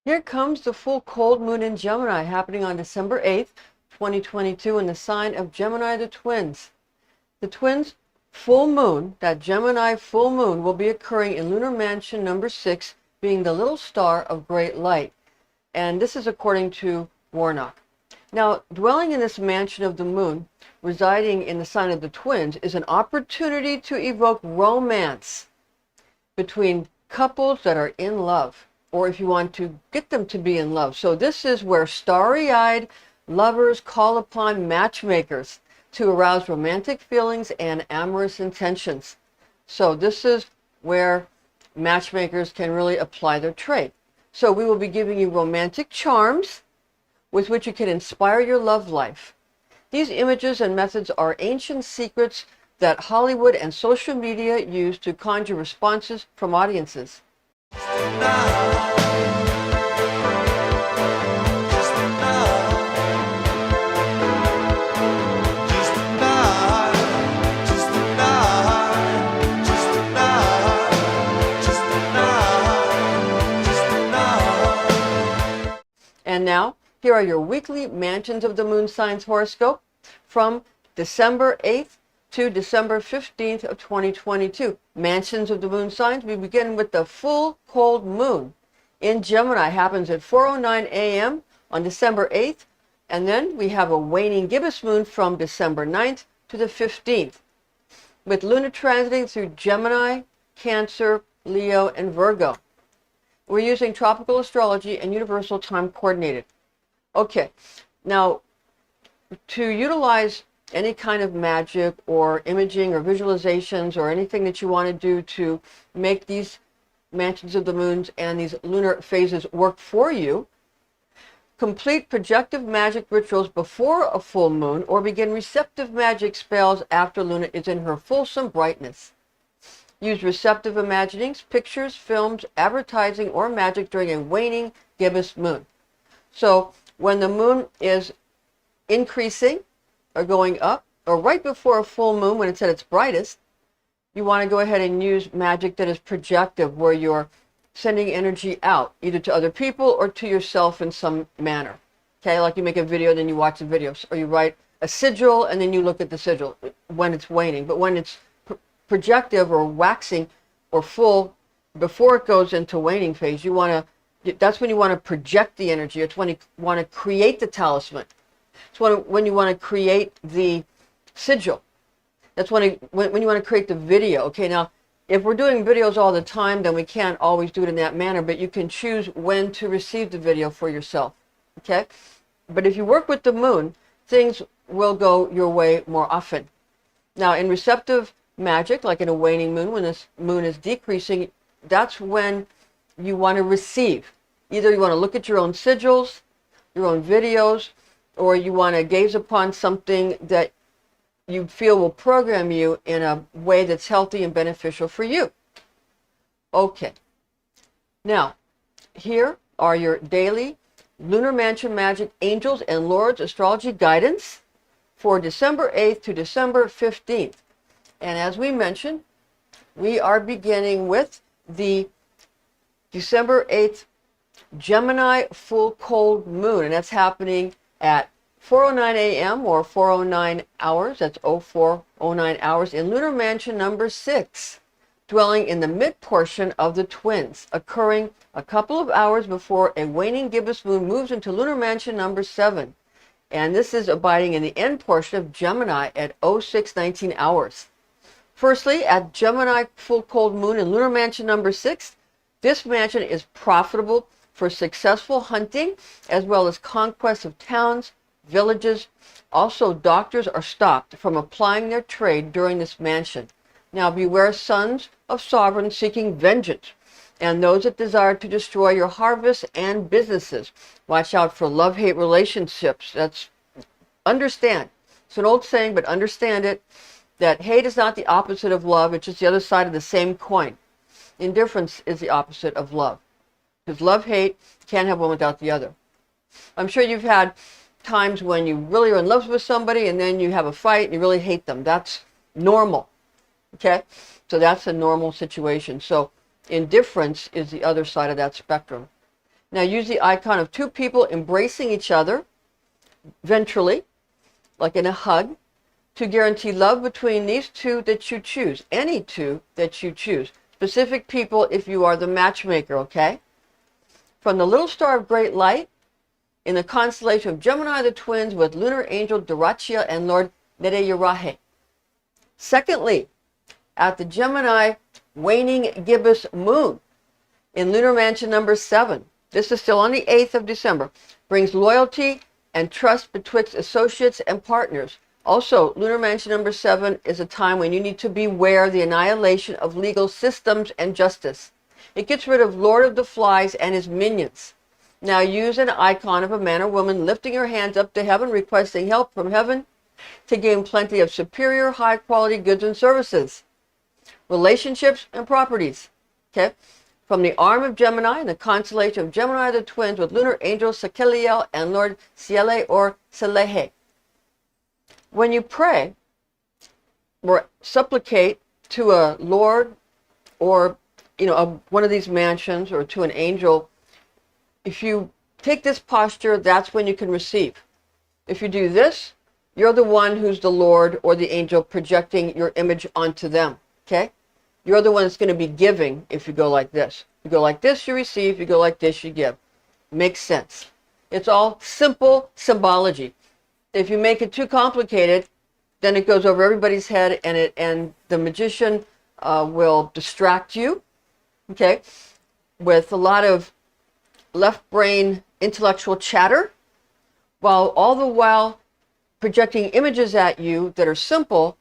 Here comes the full cold moon in Gemini happening on December 8th, 2022 in the sign of Gemini the Twins. The Twins full moon, that Gemini full moon, will be occurring in lunar mansion number 6, being the little star of great light. And this is according to Warnock. Now, dwelling in this mansion of the moon, residing in the sign of the Twins, is an opportunity to evoke romance between couples that are in love, or if you want to get them to be in love. So this is where starry-eyed lovers call upon matchmakers to arouse romantic feelings and amorous intentions. So this is where matchmakers can really apply their trade. So we will be giving you romantic charms with which you can inspire your love life. These images and methods are ancient secrets that Hollywood and social media use to conjure responses from audiences. And now, here are your weekly Mansions of the Moon Signs horoscope from December 8th to December 15th of 2022. Mansions of the Moon Signs, we begin with the full cold moon in Gemini. Happens at 4:09 a.m. on December 8th. And then we have a waning gibbous moon from December 9th to the 15th, with lunar transiting through Gemini, Cancer, Leo, and Virgo. We're using tropical astrology and universal time coordinated. Okay, now to utilize any kind of magic or imaging or visualizations or anything that you want to do to make these mansions of the moons and these lunar phases work for you, complete projective magic rituals before a full moon or begin receptive magic spells after Luna is in her fulsome brightness. Use receptive imaginings, pictures, films, advertising, or magic during a waning gibbous moon. So when the moon is increasing or going up, or right before a full moon when it's at its brightest, you want to go ahead and use magic that is projective, where you're sending energy out, either to other people or to yourself in some manner. Okay, like you make a video, then you watch the video, or you write a sigil and then you look at the sigil when it's waning. But when it's projective or waxing or full, before it goes into waning phase, you want to, that's when you want to project the energy. It's when you want to create the talisman. It's when you want to create the sigil. That's when you want to create the video. Okay, now if we're doing videos all the time, then we can't always do it in that manner, but you can choose when to receive the video for yourself. Okay, but if you work with the moon, things will go your way more often. Now in receptive magic, like in a waning moon, when this moon is decreasing, that's when you want to receive. Either you want to look at your own sigils, your own videos, or you want to gaze upon something that you feel will program you in a way that's healthy and beneficial for you. Okay. Now, here are your daily Lunar Mansion Magic Angels and Lords Astrology Guidance for December 8th to December 15th. And as we mentioned, we are beginning with the December 8th Gemini full cold moon, and that's happening at 4:09 a.m. or 4:09 hours. That's 04:09 hours in lunar mansion number 6, dwelling in the mid portion of the Twins, occurring a couple of hours before a waning gibbous moon moves into lunar mansion number 7. And this is abiding in the end portion of Gemini at 06:19 hours. Firstly, at Gemini full cold moon in lunar mansion number 6, this mansion is profitable for successful hunting as well as conquest of towns, villages. Also, doctors are stopped from applying their trade during this mansion. Now beware sons of sovereigns seeking vengeance and those that desire to destroy your harvests and businesses. Watch out for love-hate relationships. Understand. It's an old saying, but understand it, that hate is not the opposite of love. It's just the other side of the same coin. Indifference is the opposite of love. Because love, hate, can't have one without the other. I'm sure you've had times when you really are in love with somebody and then you have a fight and you really hate them. That's normal. Okay? So that's a normal situation. So indifference is the other side of that spectrum. Now use the icon of two people embracing each other ventrally, like in a hug, to guarantee love between these two that you choose, any two that you choose. Specific people if you are the matchmaker, okay? From the little star of great light, in the constellation of Gemini the twins with lunar angel Durachia and Lord Nereyurahe. Secondly, at the Gemini Waning Gibbous Moon in lunar mansion number 7, this is still on the 8th of December, brings loyalty and trust betwixt associates and partners. Also, lunar mansion number 7 is a time when you need to beware the annihilation of legal systems and justice. It gets rid of Lord of the Flies and his minions. Now use an icon of a man or woman lifting your hands up to heaven, requesting help from heaven to gain plenty of superior, high-quality goods and services, relationships, and properties. Okay? From the arm of Gemini in the constellation of Gemini the twins with lunar angel Sakeliel and Lord Ciele or Selehe. When you pray or supplicate to a Lord or one of these mansions or to an angel, if you take this posture, that's when you can receive. If you do this, you're the one who's the Lord or the angel projecting your image onto them, okay? You're the one that's going to be giving if you go like this. You go like this, you receive. You go like this, you give. Makes sense. It's all simple symbology. If you make it too complicated, then it goes over everybody's head and the magician will distract you, okay, with a lot of left brain intellectual chatter, while all the while projecting images at you that are simple,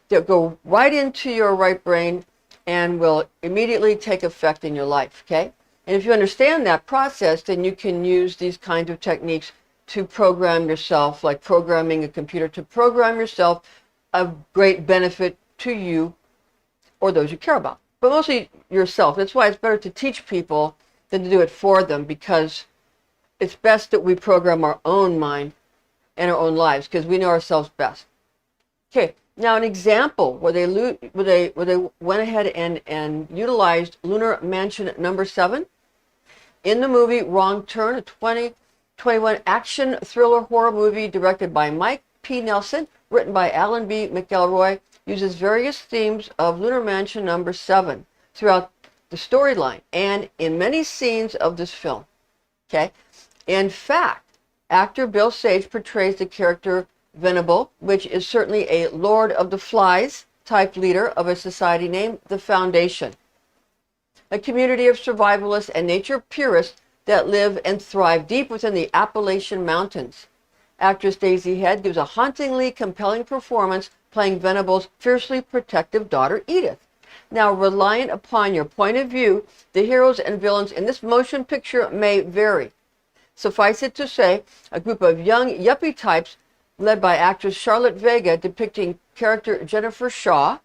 that go right into your right brain and will immediately take effect in your life, okay? And if you understand that process, then you can use these kinds of techniques to program yourself, like programming a computer to program yourself, of great benefit to you or those you care about, but mostly yourself. That's why it's better to teach people than to do it for them, because it's best that we program our own mind and our own lives, because we know ourselves best. Okay, now an example where they went ahead and utilized lunar mansion number 7 in the movie Wrong Turn, a 2021 action thriller horror movie directed by Mike P. Nelson, written by Alan B. McElroy, uses various themes of lunar mansion number 7 throughout the storyline and in many scenes of this film. Okay, in fact, actor Bill Sage portrays the character Venable, which is certainly a Lord of the Flies type leader of a society named the Foundation, a community of survivalists and nature purists that live and thrive deep within the Appalachian Mountains. Actress Daisy Head gives a hauntingly compelling performance playing Venable's fiercely protective daughter Edith. Now, reliant upon your point of view, the heroes and villains in this motion picture may vary. Suffice it to say, a group of young yuppie types led by actress Charlotte Vega depicting character Jennifer Shaw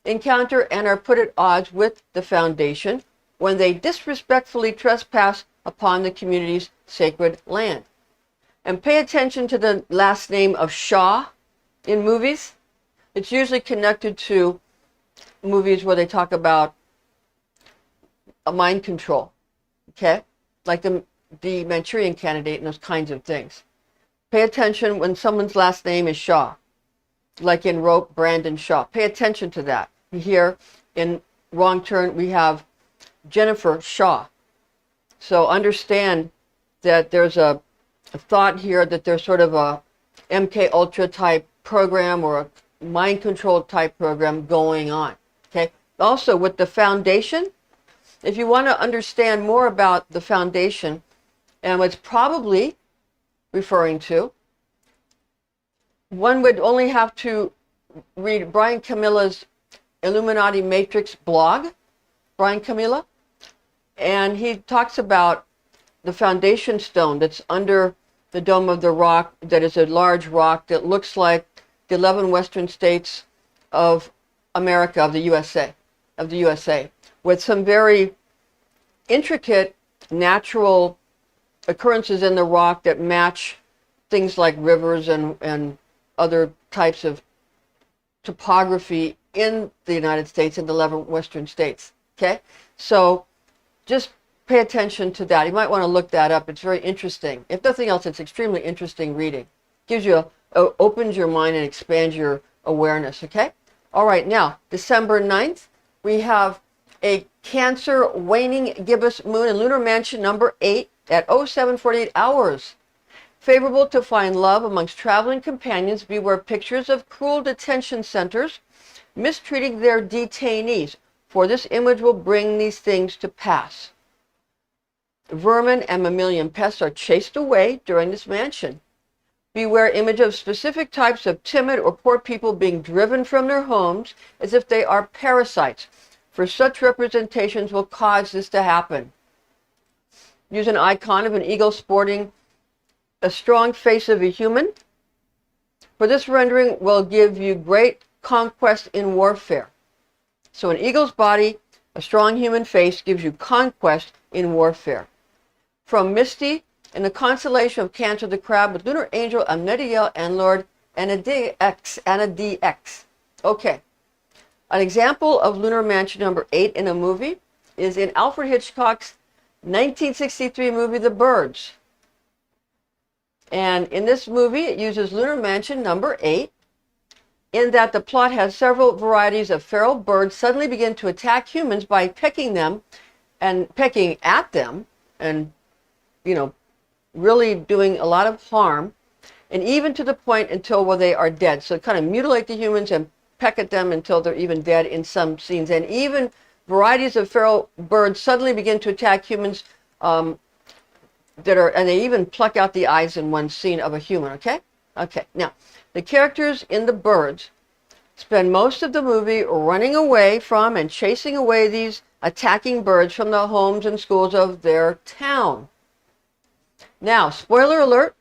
encounter and are put at odds with the Foundation when they disrespectfully trespass upon the community's sacred land. And pay attention to the last name of Shaw in movies. It's usually connected to movies where they talk about a mind control, okay? Like the Manchurian Candidate and those kinds of things. Pay attention when someone's last name is Shaw, like in Rope, Brandon Shaw. Pay attention to that. Here in Wrong Turn, we have Jennifer Shaw. So understand that there's a thought here that there's sort of a MK Ultra type program or a mind control type program going on. Okay. Also with the Foundation, if you want to understand more about the Foundation and what's probably referring to, one would only have to read Brian Camilla's Illuminati Matrix blog, Brian Camilla, and he talks about the foundation stone that's under the Dome of the Rock, that is a large rock that looks like the 11 western states of America, of the USA, with some very intricate natural occurrences in the rock that match things like rivers and other types of topography in the United States and the 11 western states. Okay, so just pay attention to that. You might want to look that up. It's very interesting. If nothing else, it's extremely interesting reading. Gives you opens your mind and expands your awareness, okay? All right, now, December 9th, we have a Cancer waning gibbous moon in lunar mansion number 8 at 07:48 hours. Favorable to find love amongst traveling companions. Beware pictures of cruel detention centers mistreating their detainees, for this image will bring these things to pass. Vermin and mammalian pests are chased away during this mansion. Beware image of specific types of timid or poor people being driven from their homes as if they are parasites, for such representations will cause this to happen. Use an icon of an eagle sporting a strong face of a human, for this rendering will give you great conquest in warfare. So an eagle's body, a strong human face, gives you conquest in warfare. From Misty, in the constellation of Cancer the Crab, with lunar angel Amnediel and Lord Anadx. Okay. An example of lunar mansion number 8 in a movie is in Alfred Hitchcock's 1963 movie The Birds. And in this movie, it uses lunar mansion number 8, in that the plot has several varieties of feral birds suddenly begin to attack humans by pecking them and pecking at them and, really doing a lot of harm, and even to the point until where they are dead. So kind of mutilate the humans and peck at them until they're even dead in some scenes. And even varieties of feral birds suddenly begin to attack humans and they even pluck out the eyes in one scene of a human, okay? Okay, now, the characters in The Birds spend most of the movie running away from and chasing away these attacking birds from the homes and schools of their town. Now, spoiler alert,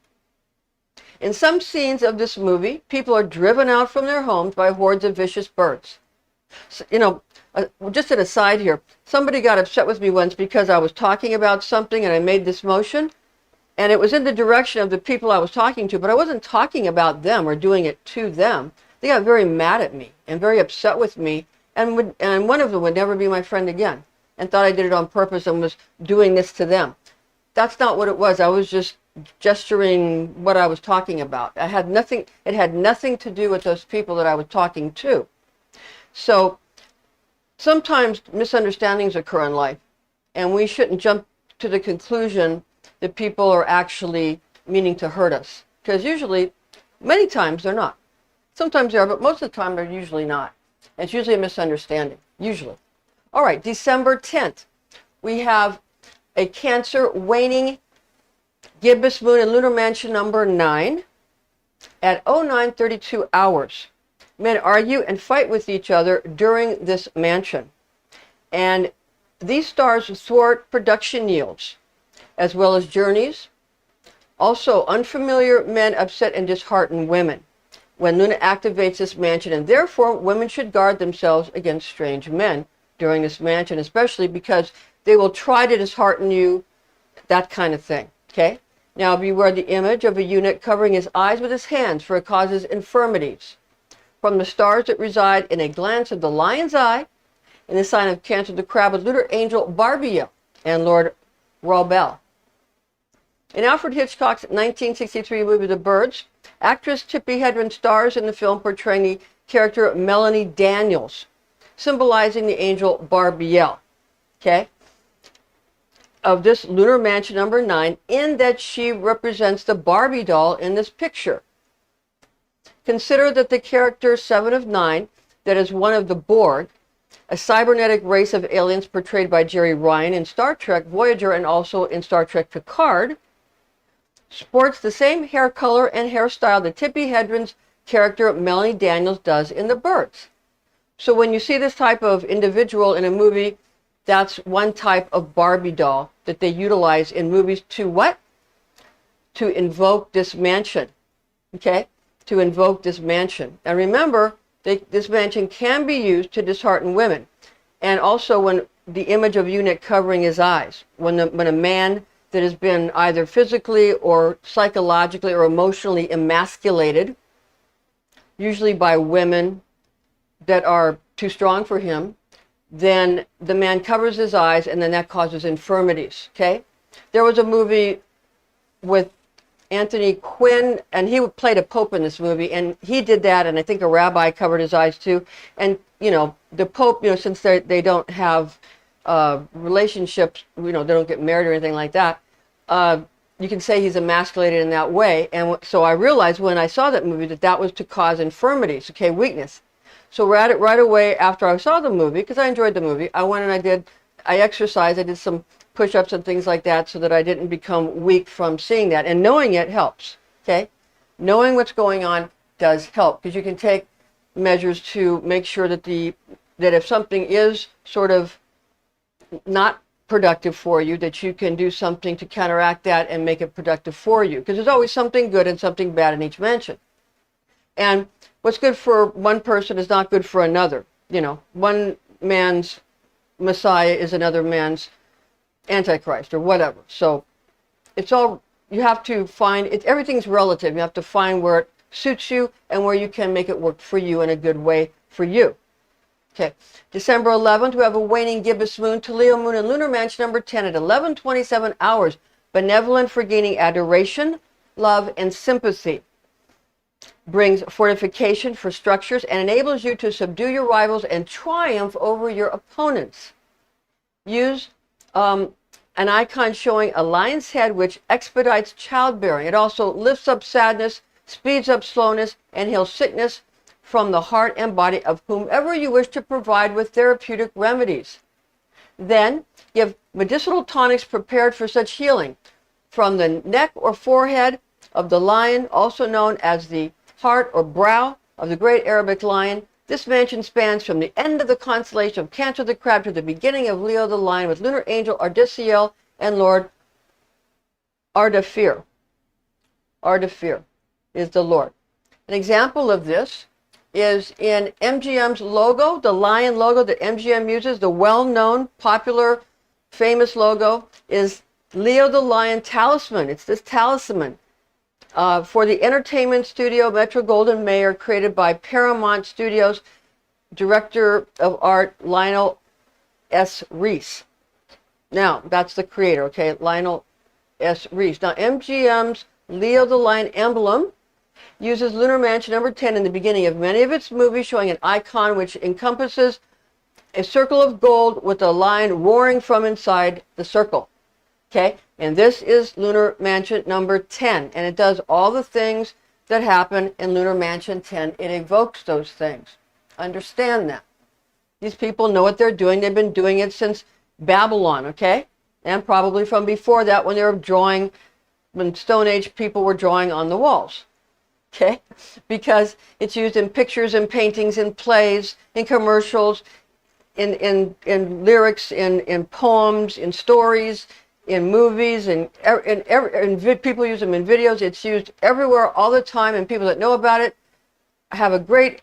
in some scenes of this movie, people are driven out from their homes by hordes of vicious birds. So, just an aside here, somebody got upset with me once because I was talking about something and I made this motion, and it was in the direction of the people I was talking to, but I wasn't talking about them or doing it to them. They got very mad at me and very upset with me, and one of them would never be my friend again, and thought I did it on purpose and was doing this to them. That's not what it was. I was just gesturing what I was talking about. It had nothing to do with those people that I was talking to. So sometimes misunderstandings occur in life, and we shouldn't jump to the conclusion that people are actually meaning to hurt us, because usually, many times they're not. Sometimes they are, but most of the time they're usually not. And it's usually a misunderstanding, usually. All right, December 10th, we have a Cancer waning gibbous moon in lunar mansion number 9 at 09:32 hours. Men argue and fight with each other during this mansion. And these stars thwart production yields, as well as journeys. Also, unfamiliar men upset and dishearten women when Luna activates this mansion, and therefore women should guard themselves against strange men during this mansion, especially because they will try to dishearten you, that kind of thing, okay? Now, beware the image of a eunuch covering his eyes with his hands, for it causes infirmities. From the stars that reside in a glance of the lion's eye, in the sign of Cancer the Crab, with lunar angel Barbiel and Lord Raubel. In Alfred Hitchcock's 1963 movie The Birds, actress Tippi Hedren stars in the film portraying the character Melanie Daniels, symbolizing the angel Barbiel, okay, of this lunar mansion number 9, in that she represents the Barbie doll in this picture. Consider that the character 7 of 9, that is one of the Borg, a cybernetic race of aliens portrayed by Jerry Ryan in Star Trek Voyager and also in Star Trek Picard, sports the same hair color and hairstyle that Tippi Hedren's character Melanie Daniels does in The Birds. So when you see this type of individual in a movie, that's one type of Barbie doll that they utilize in movies to what? To invoke this mansion, okay? To invoke this mansion. And remember, this mansion can be used to dishearten women. And also when the image of eunuch covering his eyes, when a man that has been either physically or psychologically or emotionally emasculated, usually by women that are too strong for him, then the man covers his eyes, and then that causes infirmities, okay? There was a movie with Anthony Quinn, and he played a pope in this movie, and he did that, and I think a rabbi covered his eyes too. And, you know, the pope, you know, since they don't have relationships, you know, they don't get married or anything like that, you can say he's emasculated in that way. And so I realized when I saw that movie that that was to cause infirmities, okay, weakness. So right away after I saw the movie, because I enjoyed the movie, I went and I exercised, I did some push-ups and things like that so that I didn't become weak from seeing that. And knowing it helps, okay? Knowing what's going on does help, because you can take measures to make sure that that if something is sort of not productive for you, that you can do something to counteract that and make it productive for you, because there's always something good and something bad in each mansion. And what's good for one person is not good for another. You know, one man's Messiah is another man's Antichrist or whatever. So it's all, you have to find, everything's relative. You have to find where it suits you and where you can make it work for you in a good way for you. Okay, December 11th, we have a waning gibbous moon to Leo moon in lunar mansion number 10 at 11:27 hours. Benevolent for gaining adoration, love, and sympathy. Brings fortification for structures and enables you to subdue your rivals and triumph over your opponents. Use an icon showing a lion's head, which expedites childbearing. It also lifts up sadness, speeds up slowness, and heals sickness from the heart and body of whomever you wish to provide with therapeutic remedies. Then give medicinal tonics prepared for such healing from the neck or forehead of the lion, also known as the heart or brow of the great Arabic lion. This mansion spans from the end of the constellation of Cancer the Crab to the beginning of Leo the Lion, with lunar angel Ardiciel and Lord Ardafir. Ardafir is the Lord. An example of this is in MGM's logo, the lion logo that MGM uses. The well-known, popular, famous logo is Leo the Lion talisman. It's this talisman for the entertainment studio Metro-Goldwyn-Mayer, created by Paramount Studios, director of art Lionel S. Reese. Now, that's the creator, okay, Lionel S. Reese. Now, MGM's Leo the Lion emblem uses lunar mansion number 10 in the beginning of many of its movies, showing an icon which encompasses a circle of gold with a lion roaring from inside the circle. Okay, and this is lunar mansion number 10, and it does all the things that happen in lunar mansion 10. It evokes those things. Understand that. These people know what they're doing. They've been doing it since Babylon, okay? And probably from before that, when they were drawing, when Stone Age people were drawing on the walls. Okay, because it's used in pictures and paintings, in plays, in commercials, in lyrics, in poems, in stories, in movies, and people use them in videos. It's used everywhere all the time, and people that know about it have a great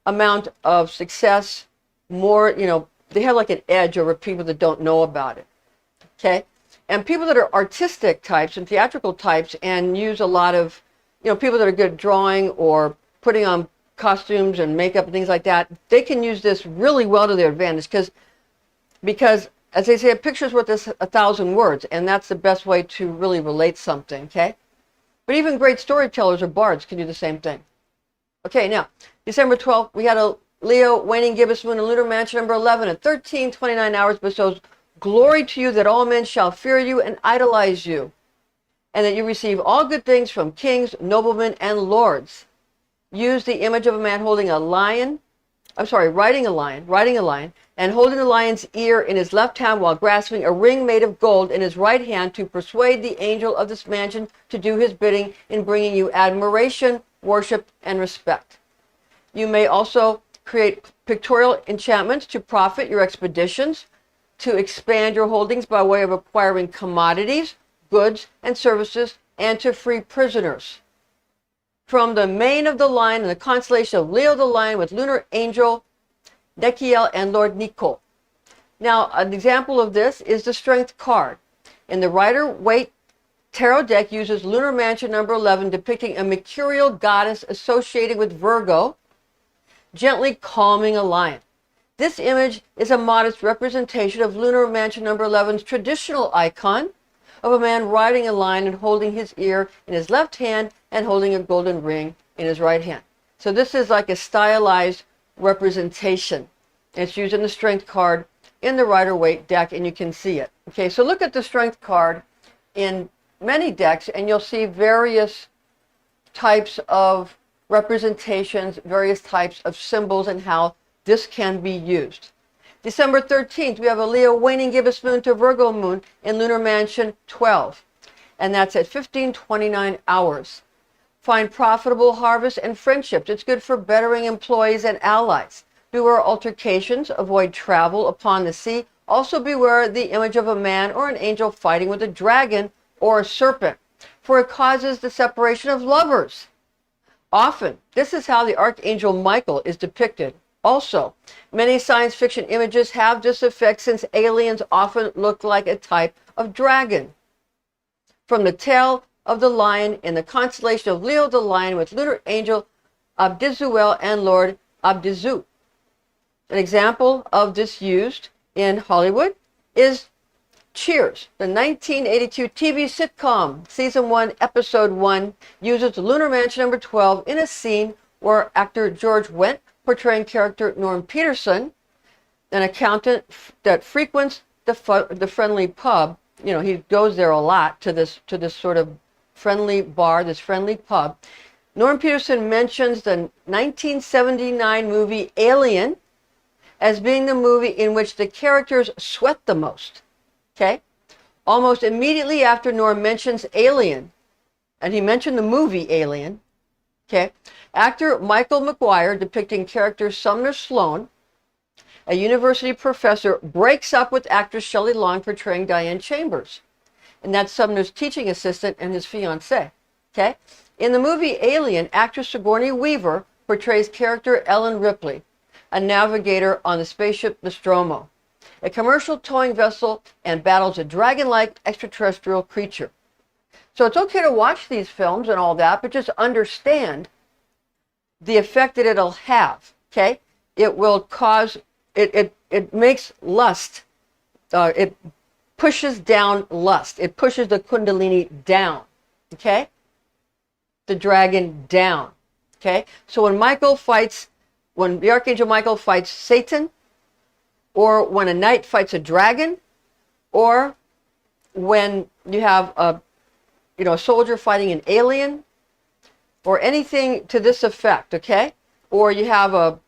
amount of success. More, you know, they have like an edge over people that don't know about it. Okay. And people that are artistic types and theatrical types and use a lot of, you know, people that are good at drawing or putting on costumes and makeup and things like that, they can use this really well to their advantage, because as they say, a picture's worth 1,000 words, and that's the best way to really relate something, okay? But even great storytellers or bards can do the same thing. Okay, now, December 12th, we had a Leo waning gibbous moon in lunar mansion number 11 at 13:29 hours, bestows glory to you that all men shall fear you and idolize you, and that you receive all good things from kings, noblemen, and lords. Use the image of a man holding a lion, riding a lion, and holding the lion's ear in his left hand while grasping a ring made of gold in his right hand, to persuade the angel of this mansion to do his bidding in bringing you admiration, worship, and respect. You may also create pictorial enchantments to profit your expeditions, to expand your holdings by way of acquiring commodities, goods, and services, and to free prisoners. From the mane of the lion in the constellation of Leo the Lion, with lunar angel Nekiel and Lord Nikol. Now, an example of this is the Strength card. In the Rider-Waite Tarot deck uses lunar mansion number 11, depicting a mercurial goddess associated with Virgo. gently calming a lion. This image is a modest representation of lunar mansion number 11's traditional icon of a man riding a lion and holding his ear in his left hand and holding a golden ring in his right hand. So this is like a stylized representation. It's used in the strength card in the Rider-Waite deck, and you can see it. Okay, so look at the strength card in many decks, and you'll see various types of representations, various types of symbols, and how this can be used. December 13th, we have a Leo waning gibbous moon to Virgo moon in lunar mansion 12, and that's at 15:29 hours. Find profitable harvest and friendships. It's good for bettering employees and allies. Beware altercations. Avoid travel upon the sea. Also beware the image of a man or an angel fighting with a dragon or a serpent, for it causes the separation of lovers. Often, this is how the Archangel Michael is depicted. Also, many science fiction images have this effect since aliens often look like a type of dragon. From the tail of the lion in the constellation of Leo the lion with lunar angel Abdizuel and Lord Abdizu. An example of this used in Hollywood is Cheers. The 1982 TV sitcom, Season 1, Episode 1, uses the lunar mansion number 12 in a scene where actor George Wendt, portraying character Norm Peterson, an accountant that frequents the friendly pub. You know, he goes there a lot to this sort of friendly bar, this friendly pub. Norm Peterson mentions the 1979 movie Alien as being the movie in which the characters sweat the most. Okay? Almost immediately after Norm mentions Alien, and he mentioned the movie Alien, okay, actor Michael McGuire, depicting character Sumner Sloan, a university professor, breaks up with actress Shelley Long, portraying Diane Chambers. And that's Sumner's teaching assistant and his fiancée. Okay? In the movie Alien, actress Sigourney Weaver portrays character Ellen Ripley, a navigator on the spaceship Nostromo, a commercial towing vessel, and battles a dragon-like extraterrestrial creature. So it's okay to watch these films and all that, but just understand the effect that it'll have. Okay? It will cause, it makes lust, it pushes down lust. It pushes the Kundalini down. Okay? The dragon down. Okay? So when the Archangel Michael fights Satan, or when a knight fights a dragon, or when you have a soldier fighting an alien, or anything to this effect, okay? Or you have a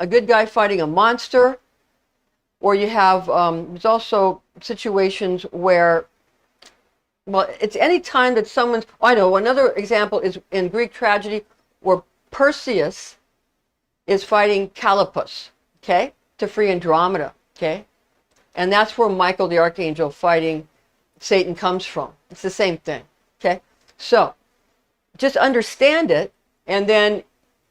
good guy fighting a monster, or you have, there's also situations where, well, it's any time that someone's, I know, another example is in Greek tragedy where Perseus is fighting Calipus, okay, to free Andromeda, okay? And that's where Michael the Archangel fighting Satan comes from. It's the same thing, okay? So, just understand it, and then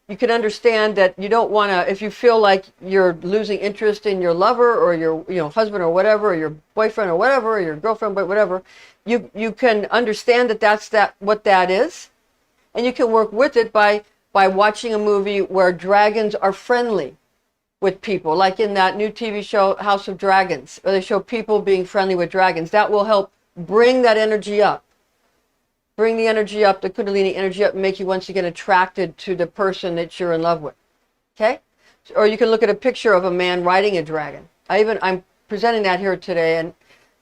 you can understand that you don't want to, if you feel like you're losing interest in your lover or your husband or whatever, or your boyfriend or whatever, or your girlfriend, but whatever, you can understand that that's what that is, and you can work with it by watching a movie where dragons are friendly with people, like in that new TV show House of Dragons, where they show people being friendly with dragons. That will help bring that energy up. Bring the energy up, the Kundalini energy up, and make you once again attracted to the person that you're in love with. Okay? Or you can look at a picture of a man riding a dragon. I'm presenting that here today, and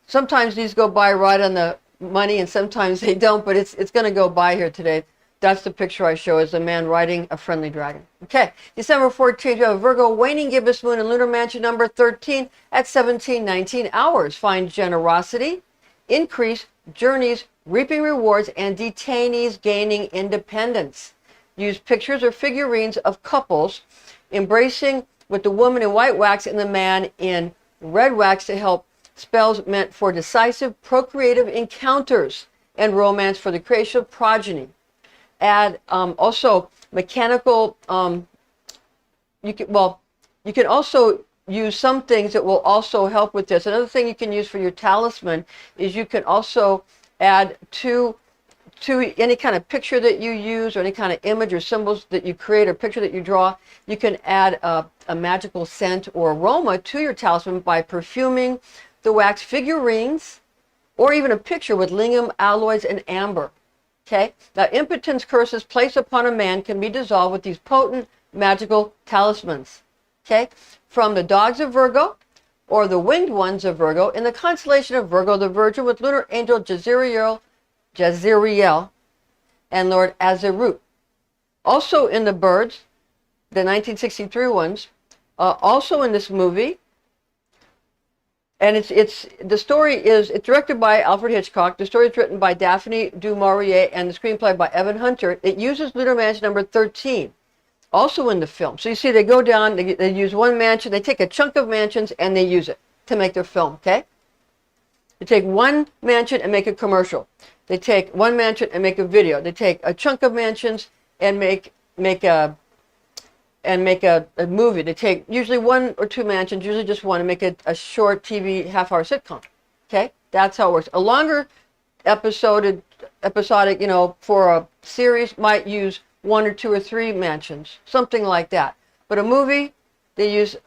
sometimes these go by right on the money, and sometimes they don't, but it's going to go by here today. That's the picture I show, is a man riding a friendly dragon. Okay, December 14th, you have Virgo waning gibbous moon in lunar mansion number 13 at 17:19 hours. Find generosity, increase journeys, reaping rewards, and detainees gaining independence. Use pictures or figurines of couples embracing with the woman in white wax and the man in red wax to help spells meant for decisive procreative encounters and romance for the creation of progeny. Add also mechanical, you can also use some things that will also help with this. Another thing you can use for your talisman is you can also add two to any kind of picture that you use, or any kind of image or symbols that you create or picture that you draw, you can add a magical scent or aroma to your talisman by perfuming the wax figurines or even a picture with lingam, alloys, and amber. Okay? Now, impotence curses placed upon a man can be dissolved with these potent magical talismans. Okay? From the dogs of Virgo, or the winged ones of Virgo, in the constellation of Virgo, the Virgin with lunar angel Jezreel, and Lord Azerut. Also in the birds, the 1963 ones, also in this movie, and it's directed by Alfred Hitchcock. The story is written by Daphne du Maurier and the screenplay by Evan Hunter. It uses lunar mansion number 13, also in the film. So you see, they go down, they use one mansion, they take a chunk of mansions and they use it to make their film. Okay, they take one mansion and make a commercial. They take one mansion and make a video. They take a chunk of mansions and make a movie. They take usually one or two mansions, usually just one, and make a short TV half-hour sitcom. Okay, that's how it works. A longer episodic, for a series might use one or two or three mansions, something like that. But a movie, they use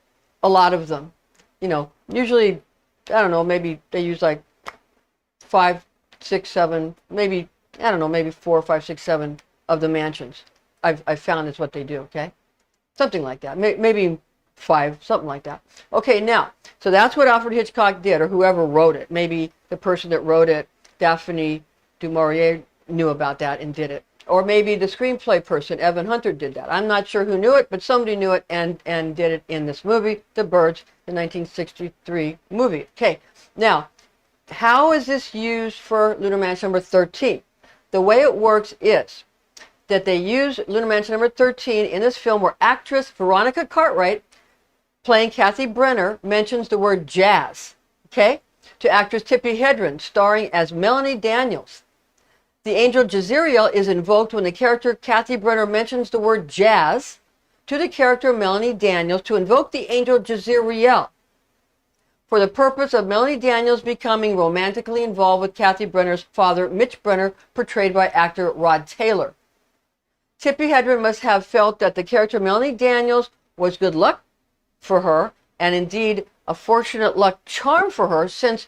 a lot of them. Usually, I don't know, maybe they use like 5, 6, 7, maybe, I don't know, maybe 4, 5, 6, 7 of the mansions. I've found is what they do. Okay. Something like that, maybe 5, something like that. Okay, now, so that's what Alfred Hitchcock did, or whoever wrote it. Maybe the person that wrote it, Daphne du Maurier, knew about that and did it. Or maybe the screenplay person, Evan Hunter, did that. I'm not sure who knew it, but somebody knew it and did it in this movie, The Birds, the 1963 movie. Okay, now, how is this used for lunar mansion number 13? The way it works is that they use lunar mansion number 13 in this film, where actress Veronica Cartwright, playing Kathy Brenner, mentions the word jazz, okay, to actress Tippi Hedren, starring as Melanie Daniels. The angel Jezreel is invoked when the character Kathy Brenner mentions the word jazz to the character Melanie Daniels to invoke the angel Jezreel for the purpose of Melanie Daniels becoming romantically involved with Kathy Brenner's father, Mitch Brenner, portrayed by actor Rod Taylor. Tippi Hedren must have felt that the character Melanie Daniels was good luck for her, and indeed a fortunate luck charm for her, since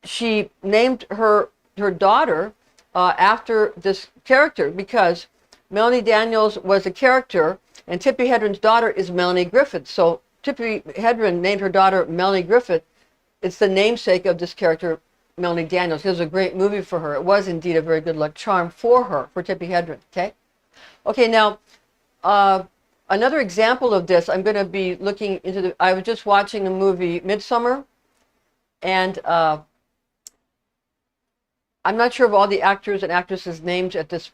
she named her daughter after this character, because Melanie Daniels was a character and Tippi Hedren's daughter is Melanie Griffith. So Tippi Hedren named her daughter Melanie Griffith. It's the namesake of this character, Melanie Daniels. It was a great movie for her. It was indeed a very good luck charm for her, for Tippi Hedren. Okay, now another example of this, I'm going to be looking into I was just watching the movie Midsummer, and I'm not sure of all the actors and actresses' names at this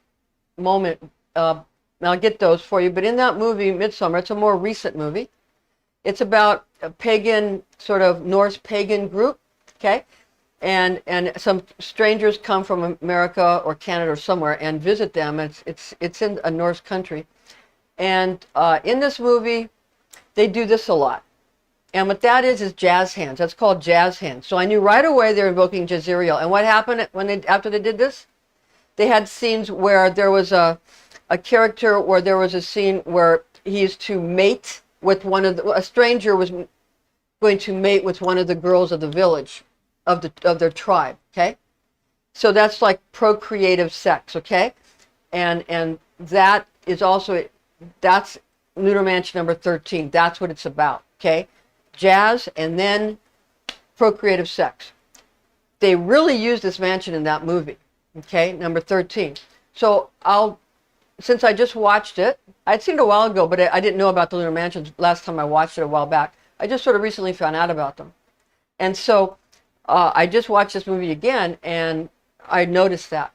moment. I'll get those for you. But in that movie, Midsummer, it's a more recent movie. It's about a pagan, sort of Norse pagan group, okay? And some strangers come from America or Canada or somewhere and visit them. It's in a Norse country. And in this movie, they do this a lot. And what that is jazz hands. That's called jazz hands. So I knew right away they're invoking Jezreel. And what happened after they did this? They had scenes where there was a character where there was a scene where he is to mate with a stranger was going to mate with one of the girls of the village, of their tribe, okay? So that's like procreative sex, okay? And that is also, that's lunar mansion number 13. That's what it's about, okay? Jazz and then procreative sex. They really used this mansion in that movie, okay? Number 13. So since I just watched it, I'd seen it a while ago, but I didn't know about the lunar mansions last time I watched it a while back. I just sort of recently found out about them. And so I just watched this movie again, and I noticed that.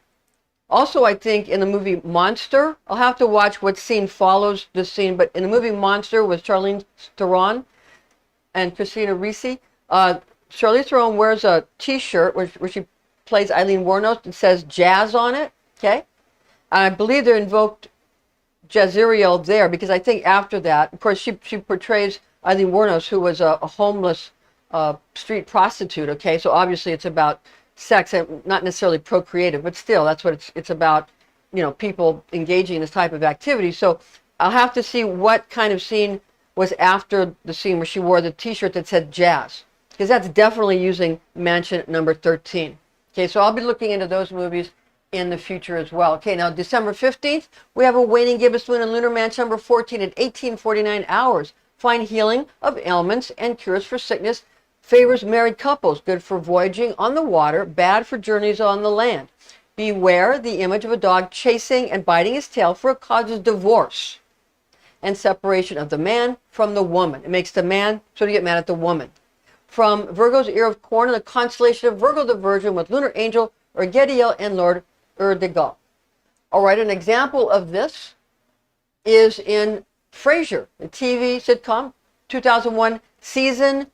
Also, I think in the movie Monster, I'll have to watch what scene follows this scene, but in the movie Monster with Charlize Theron and Christina Ricci, Charlize Theron wears a T-shirt where she plays Eileen Wuornos. It says jazz on it, okay? And I believe they invoked Jezreel there, because I think after that, of course, she portrays Eileen Wuornos, who was a homeless street prostitute, okay? So obviously it's about sex, and not necessarily procreative, but still, that's what it's about, you know, people engaging in this type of activity. So I'll have to see what kind of scene was after the scene where she wore the t-shirt that said jazz, because that's definitely using mansion number 13. Okay, so I'll be looking into those movies in the future as well. Okay, now December 15th, we have a waning gibbous moon in lunar mansion number 14 at 18:49 hours. Find healing of ailments and cures for sickness. Favors married couples. Good for voyaging on the water. Bad for journeys on the land. Beware the image of a dog chasing and biting his tail, for it causes divorce and separation of the man from the woman. It makes the man sort of get mad at the woman. From Virgo's ear of corn in the constellation of Virgo the Virgin, with lunar angel Urgediel and Lord Urdegal. All right, an example of this is in Frasier, the TV sitcom, 2001, season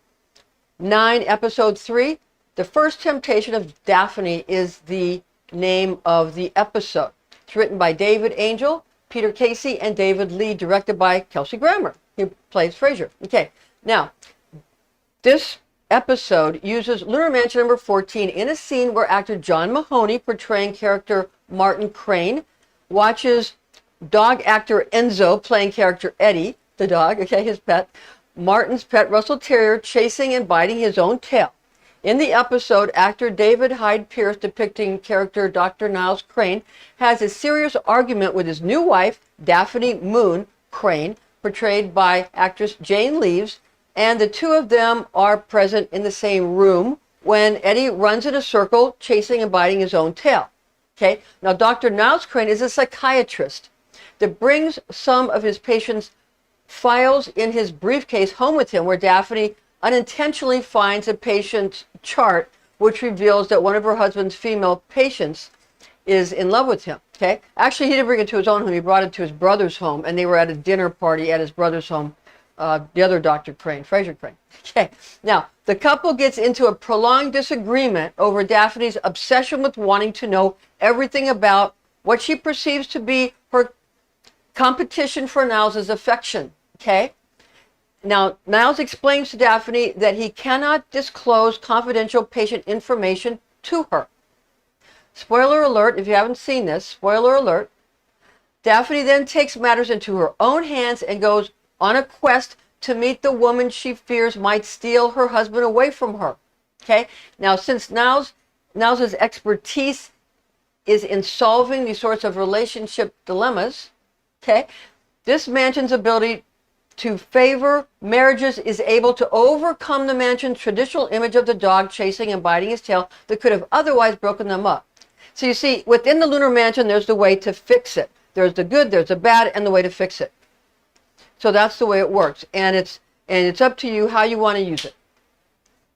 9, episode 3. The First Temptation of Daphne is the name of the episode. It's written by David Angel, Peter Casey, and David Lee, directed by Kelsey Grammer, who plays Frasier. Okay, now, this episode uses lunar mansion number 14 in a scene where actor John Mahoney, portraying character Martin Crane, watches dog actor Enzo, playing character Eddie, the dog, okay, his pet, Martin's pet Russell Terrier, chasing and biting his own tail. In the episode, actor David Hyde Pierce, depicting character Dr. Niles Crane, has a serious argument with his new wife, Daphne Moon Crane, portrayed by actress Jane Leeves, and the two of them are present in the same room when Eddie runs in a circle, chasing and biting his own tail. Okay, now Dr. Niles Crane is a psychiatrist that brings some of his patients' files in his briefcase home with him, where Daphne unintentionally finds a patient's chart which reveals that one of her husband's female patients is in love with him. Okay, actually he didn't bring it to his own home, he brought it to his brother's home, and they were at a dinner party at his brother's home, the other Dr. Crane, Fraser Crane. Okay, now the couple gets into a prolonged disagreement over Daphne's obsession with wanting to know everything about what she perceives to be her competition for Niles' affection. Okay, now Niles explains to Daphne that he cannot disclose confidential patient information to her. Spoiler alert, if you haven't seen this, spoiler alert. Daphne then takes matters into her own hands and goes on a quest to meet the woman she fears might steal her husband away from her. Okay, now since Niles' expertise is in solving these sorts of relationship dilemmas, okay, this mansion's ability to favor marriages is able to overcome the mansion's traditional image of the dog chasing and biting his tail that could have otherwise broken them up. So you see, within the lunar mansion, there's the way to fix it. There's the good, there's the bad, and the way to fix it. So that's the way it works, and it's up to you how you want to use it,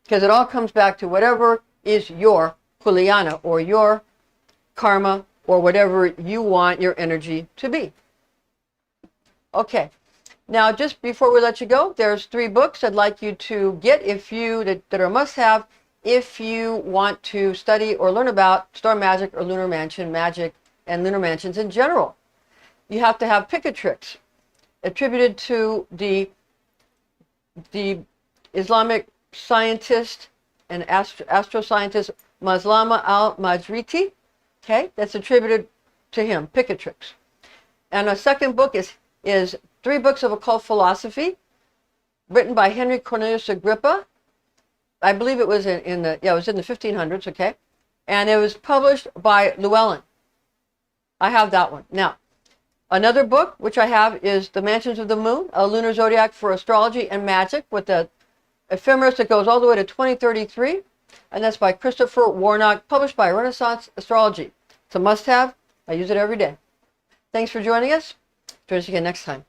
because it all comes back to whatever is your Juliana or your karma or whatever you want your energy to be. Okay, now just before we let you go, there's 3 books I'd like you to get that are must-have if you want to study or learn about star magic or lunar mansion magic and lunar mansions in general. You have to have Picatrix, attributed to the Islamic scientist and astroscientist Maslama al-Majriti. Okay, that's attributed to him, Picatrix. And a second book is 3 books of occult philosophy, written by Henry Cornelius Agrippa. I believe it was in the 1500s. Okay, and it was published by Llewellyn. I have that one now. Another book, which I have, is The Mansions of the Moon, a lunar zodiac for astrology and magic, with the ephemeris that goes all the way to 2033. And that's by Christopher Warnock, published by Renaissance Astrology. It's a must-have. I use it every day. Thanks for joining us. Join us again next time.